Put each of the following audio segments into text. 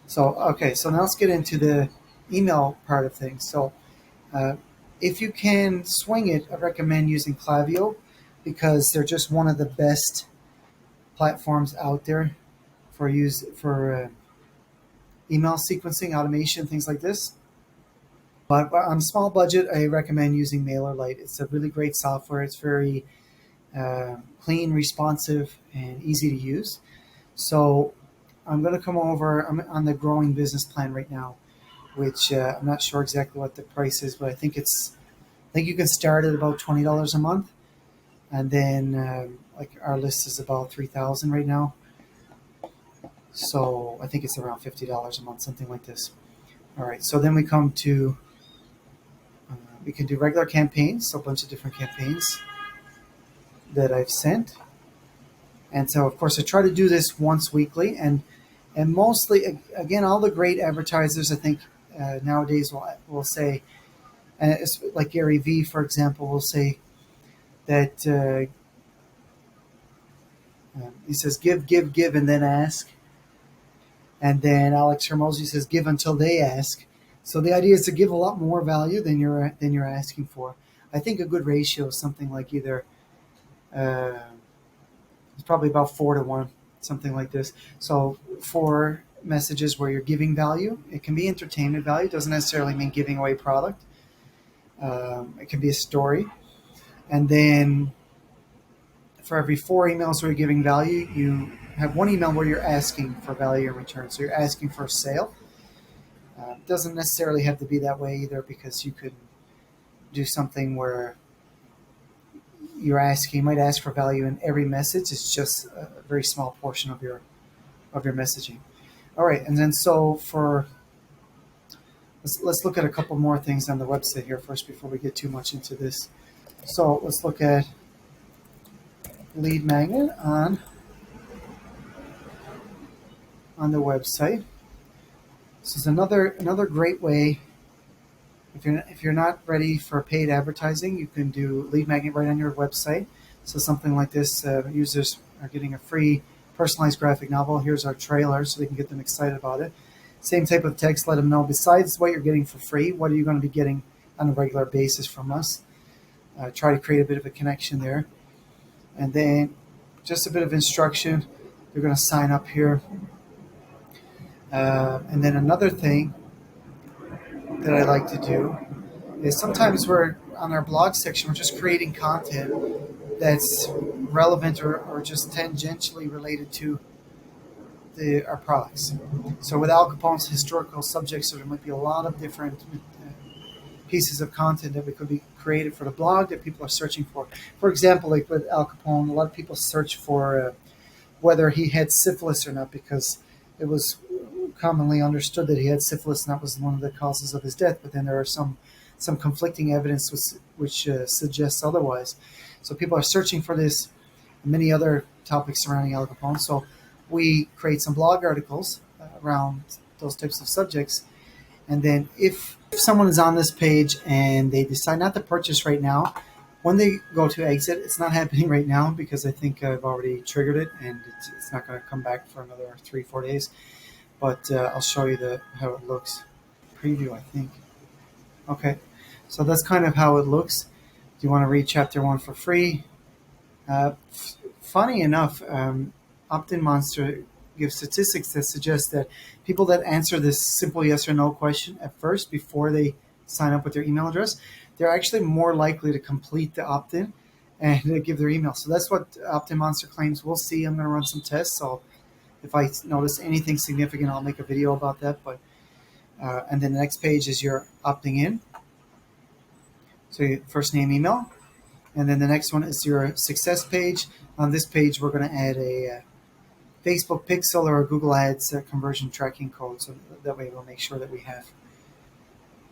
So, okay, so now let's get into the email part of things. So, uh, if you can swing it, I recommend using Klaviyo because they're just one of the best platforms out there for email sequencing, automation, things like this. But on a small budget, I recommend using MailerLite. It's a really great software. It's very clean, responsive, and easy to use. So I'm going to come over. I'm on the growing business plan right now, which I'm not sure exactly what the price is, but I think you can start at about $20 a month, and then like our list is about 3,000 right now. So I think it's around $50 a month, something like this. All right. So then we come to we can do regular campaigns, so a bunch of different campaigns that I've sent. And so, of course, I try to do this once weekly, and mostly, again, all the great advertisers, I think, nowadays will say, and it's like Gary Vee, for example, will say that he says, give, give, give, and then ask. And then Alex Hermosi says, give until they ask. So the idea is to give a lot more value than you're asking for. I think a good ratio is something like either uh, it's probably about 4 to 1, something like this. So for messages where you're giving value, it can be entertainment value. It doesn't necessarily mean giving away product. It can be a story. And then for every 4 emails where you're giving value, you have 1 email where you're asking for value in return. So you're asking for a sale. It doesn't necessarily have to be that way either, because you could do something where you might ask for value in every message. It's just a very small portion of your messaging. All right, and then so for let's look at a couple more things on the website here first before we get too much into this. So let's look at lead magnet on the website. This is another great way. If you're not ready for paid advertising, you can do lead magnet right on your website. So something like this, users are getting a free personalized graphic novel. Here's our trailer, so they can get them excited about it. Same type of text, let them know, besides what you're getting for free, what are you going to be getting on a regular basis from us. Try to create a bit of a connection there. And then just a bit of instruction. You're going to sign up here. And then another thing that I like to do is sometimes we're on our blog section, we're just creating content that's relevant or just tangentially related to our products. So with Al Capone's historical subjects, so there might be a lot of different pieces of content that we could be created for the blog that people are searching for. For example, like with Al Capone, a lot of people search for whether he had syphilis or not, because it was commonly understood that he had syphilis and that was one of the causes of his death. But then there are some conflicting evidence which suggests otherwise. So people are searching for this and many other topics surrounding Al Capone. So we create some blog articles around those types of subjects. And then if someone is on this page and they decide not to purchase right now, when they go to exit, it's not happening right now because I think I've already triggered it and it's not going to come back for another 3-4 days. But I'll show you how it looks. Preview, I think. Okay, so that's kind of how it looks. Do you want to read chapter 1 for free? Funny enough, Opt-in Monster gives statistics that suggest that people that answer this simple yes or no question at first before they sign up with their email address, they're actually more likely to complete the opt-in and give their email. So that's what Opt-in Monster claims. We'll see. I'm going to run some tests. So if I notice anything significant, I'll make a video about that. But and then the next page is your opting in. So your first name, email. And then the next one is your success page. On this page, we're going to add a Facebook Pixel or a Google Ads conversion tracking code. So that way we'll make sure that we have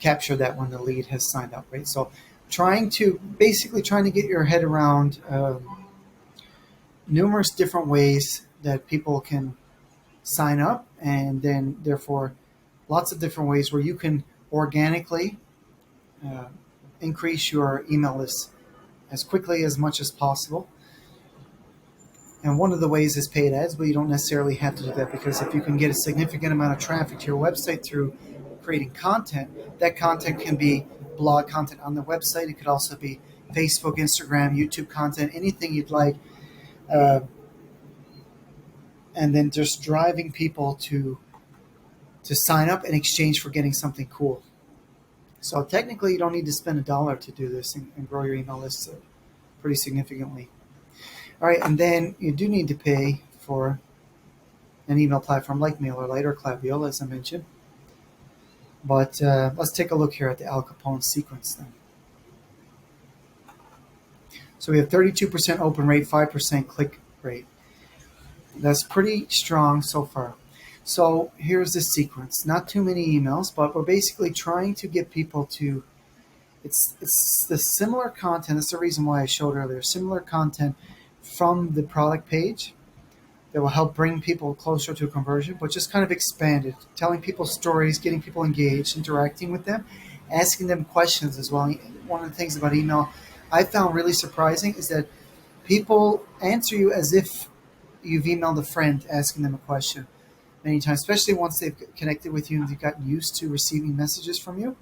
captured that when the lead has signed up, right? So trying to get your head around numerous different ways that people can sign up, and then therefore lots of different ways where you can organically increase your email list as quickly as much as possible. And one of the ways is paid ads, but you don't necessarily have to do that, because if you can get a significant amount of traffic to your website through creating content, that content can be blog content on the website. It could also be Facebook, Instagram, YouTube content, anything you'd like. Uh, and then just driving people to sign up in exchange for getting something cool. So technically, you don't need to spend $1 to do this and grow your email list pretty significantly. All right, and then you do need to pay for an email platform like MailerLite or Klaviyo, as I mentioned. But let's take a look here at the Al Capone sequence then. So we have 32% open rate, 5% click rate. That's pretty strong so far. So here's the sequence. Not too many emails, but we're basically trying to get people to, it's the similar content. That's the reason why I showed earlier. Similar content from the product page that will help bring people closer to a conversion, but just kind of expanded, telling people stories, getting people engaged, interacting with them, asking them questions as well. One of the things about email I found really surprising is that people answer you as if you've emailed a friend asking them a question many times, especially once they've connected with you and they've gotten used to receiving messages from you.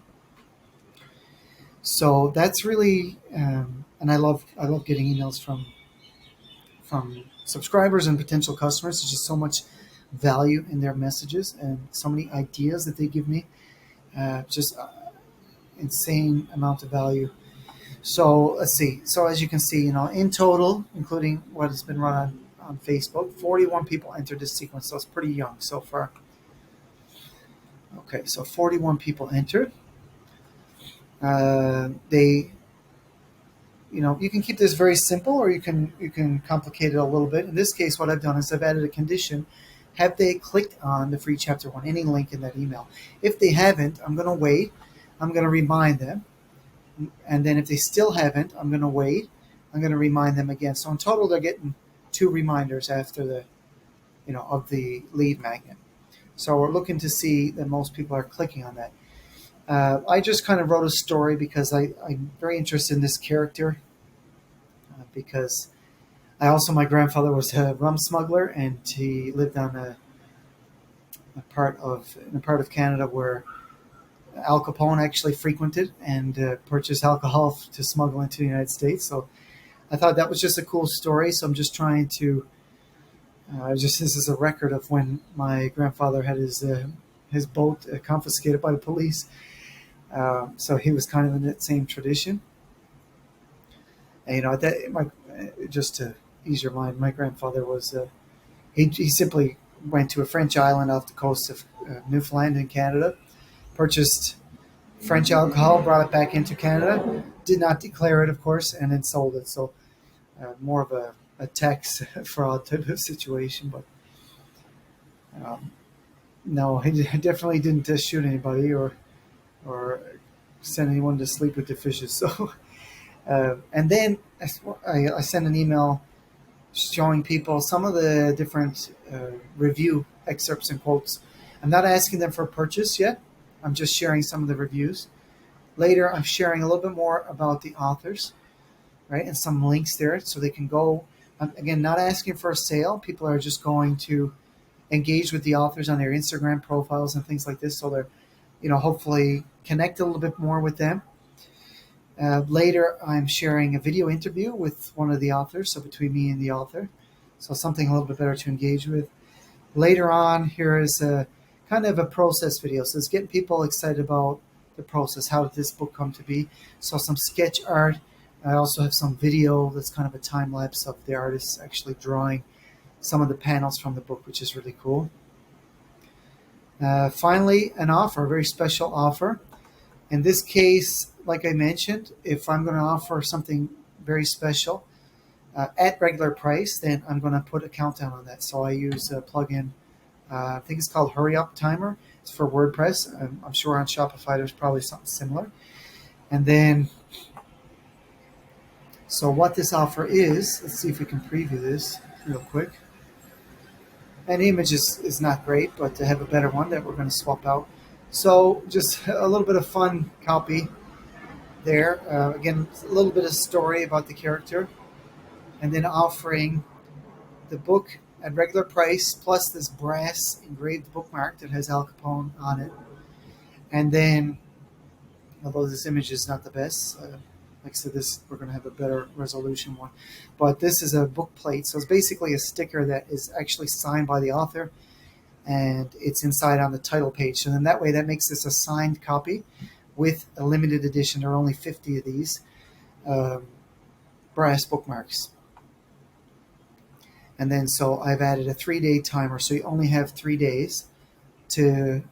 So that's really, and I love getting emails from subscribers and potential customers. There's just so much value in their messages and so many ideas that they give me. Just insane amount of value. So let's see. So as you can see, in total, including what has been run on Facebook, 41 people entered this sequence. So it's pretty young so far. Okay, so 41 people entered. You can keep this very simple, or you can complicate it a little bit. In this case, what I've done is I've added a condition. Have they clicked on the free chapter 1, any link in that email? If they haven't, I'm going to wait. I'm going to remind them. And then if they still haven't, I'm going to wait. I'm going to remind them again. So in total, they're getting 2 reminders after of the lead magnet. So we're looking to see that most people are clicking on that. I just kind of wrote a story because I'm very interested in this character, because my grandfather was a rum smuggler, and he lived on a part of Canada where Al Capone actually frequented and purchased alcohol to smuggle into the United States. So I thought that was just a cool story. So I'm just trying to this is a record of when my grandfather had his boat confiscated by the police. So he was kind of in that same tradition. And, just to ease your mind, my grandfather was he simply went to a French island off the coast of Newfoundland in Canada, purchased French alcohol, brought it back into Canada, did not declare it, of course, and then sold it. So more of a tax fraud type of situation. But no, he definitely didn't shoot anybody or send anyone to sleep with the fishes. So, and then I sent an email showing people some of the different review excerpts and quotes. I'm not asking them for a purchase yet. I'm just sharing some of the reviews. Later, I'm sharing a little bit more about the authors, right, and some links there so they can go. Again, not asking for a sale. People are just going to engage with the authors on their Instagram profiles and things like this, so they're, hopefully connect a little bit more with them. Later, I'm sharing a video interview with one of the authors, so between me and the author, so something a little bit better to engage with. Later on, here is a kind of a process video, so it's getting people excited about the process. How did this book come to be? So some sketch art. I also have some video that's kind of a time lapse of the artists actually drawing some of the panels from the book, which is really cool. Finally, an offer, a very special offer. In this case, like I mentioned, if I'm going to offer something very special at regular price, then I'm going to put a countdown on that. So I use a plugin, I think it's called Hurry Up Timer. It's for WordPress. I'm sure on Shopify there's probably something similar. And then, so what this offer is, let's see if we can preview this real quick. And the image is not great, but to have a better one that we're going to swap out. So just a little bit of fun copy there. Again, a little bit of story about the character. And then offering the book at regular price plus this brass engraved bookmark that has Al Capone on it. And then, although this image is not the best, like I said, this we're going to have a better resolution one. But this is a book plate, so it's basically a sticker that is actually signed by the author, and it's inside on the title page. So then that way, that makes this a signed copy with a limited edition. There are only 50 of these brass bookmarks. And then so I've added a 3-day timer, so you only have 3 days to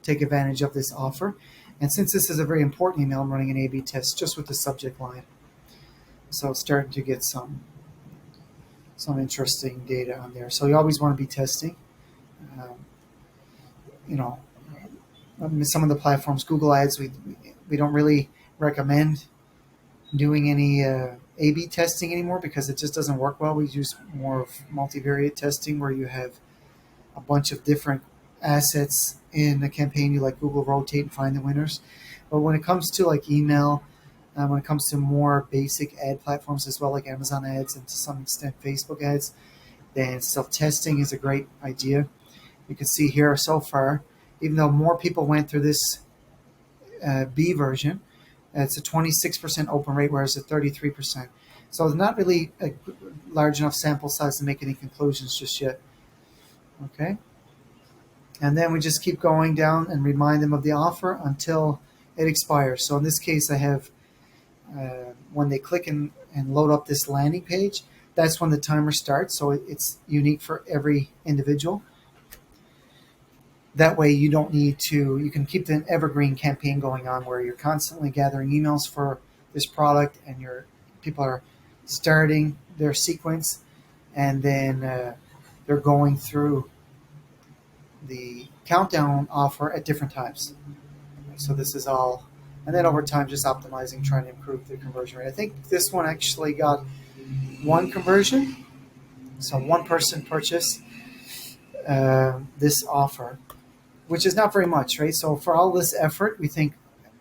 take advantage of this offer. And since this is a very important email, I'm running an A/B test just with the subject line. So it's starting to get some interesting data on there. So you always want to be testing. You know, some of the platforms, Google Ads, we don't really recommend doing any A/B testing anymore because it just doesn't work well. We use more of multivariate testing where you have a bunch of different assets in a campaign. You like Google rotate and find the winners. But when it comes to like email, when it comes to more basic ad platforms as well, like Amazon ads and to some extent Facebook ads, then self-testing is a great idea. You can see here so far, even though more people went through this B version, it's a 26% open rate, whereas a 33%. So it's not really a large enough sample size to make any conclusions just yet. Okay. And then we just keep going down and remind them of the offer until it expires. So in this case, I have when they click and load up this landing page, that's when the timer starts. So it's unique for every individual. That way you don't need to, you can keep the evergreen campaign going on where you're constantly gathering emails for this product and your people are starting their sequence and then they're going through the countdown offer at different times. So this is all, and then over time just optimizing, trying to improve the conversion rate. I think this one actually got one conversion. So one person purchased this offer, which is not very much, right? So for all this effort, we think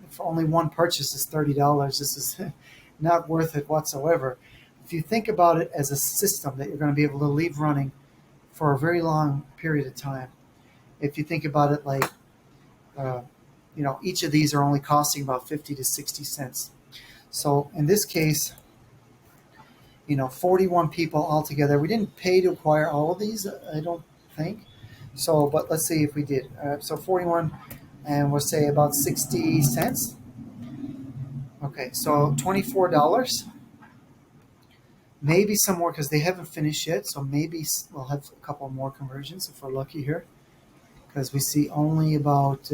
for only one purchase is $30. This is not worth it whatsoever. If you think about it as a system that you're going to be able to leave running for a very long period of time, if you think about it like, each of these are only costing about 50 to 60 cents. So in this case, 41 people altogether. We didn't pay to acquire all of these, I don't think. So, but let's see if we did. So 41, and we'll say about 60 cents. Okay, so $24. Maybe some more because they haven't finished yet. So maybe we'll have a couple more conversions if we're lucky here. Because we see only about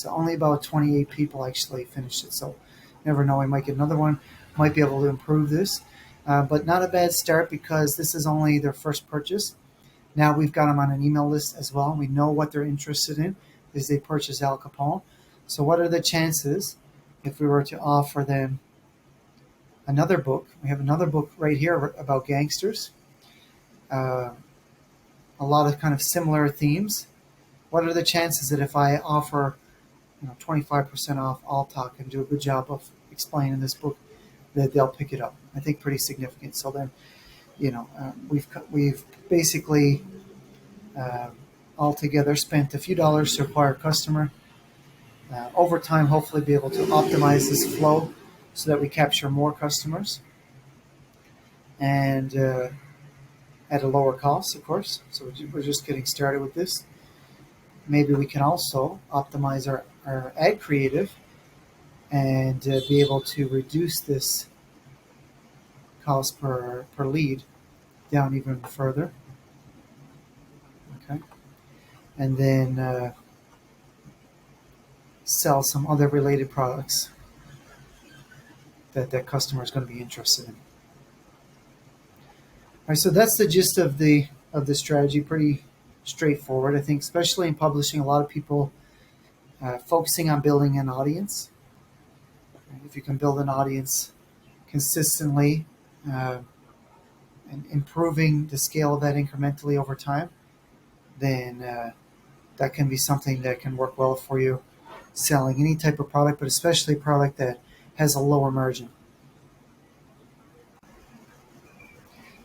only about 28 people actually finished it. So never know, we might get another one. Might be able to improve this. But not a bad start because this is only their first purchase. Now we've got them on an email list as well. We know what they're interested in is they purchase Al Capone. So what are the chances if we were to offer them another book? We have another book right here about gangsters. A lot of kind of similar themes. What are the chances that if I offer 25% off all talk and do a good job of explaining this book, that they'll pick it up? I think pretty significant. So then, we've basically altogether spent a few dollars to acquire a customer. Over time, hopefully be able to optimize this flow so that we capture more customers and at a lower cost, of course. So we're just getting started with this. Maybe we can also optimize our ad creative and be able to reduce this cost per lead down even further. Okay. And then sell some other related products that customer is going to be interested in. All right, so that's the gist of the strategy. Pretty straightforward, I think, especially in publishing. A lot of people focusing on building an audience. If you can build an audience consistently and improving the scale of that incrementally over time, then that can be something that can work well for you selling any type of product, but especially a product that has a lower margin.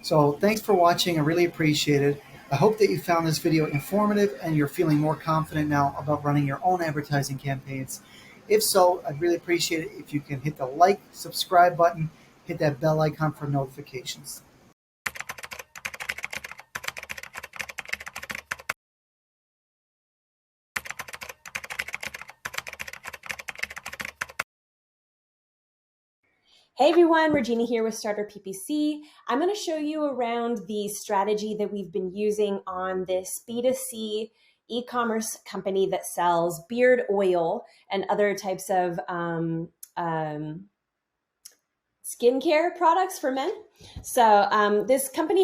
So thanks for watching. I really appreciate it. I hope that you found this video informative and you're feeling more confident now about running your own advertising campaigns. If so, I'd really appreciate it if you can hit the like, subscribe button, hit that bell icon for notifications. Hey everyone, Regina here with StarterPPC. I'm going to show you around the strategy that we've been using on this B2C e-commerce company that sells beard oil and other types of skincare products for men. So this company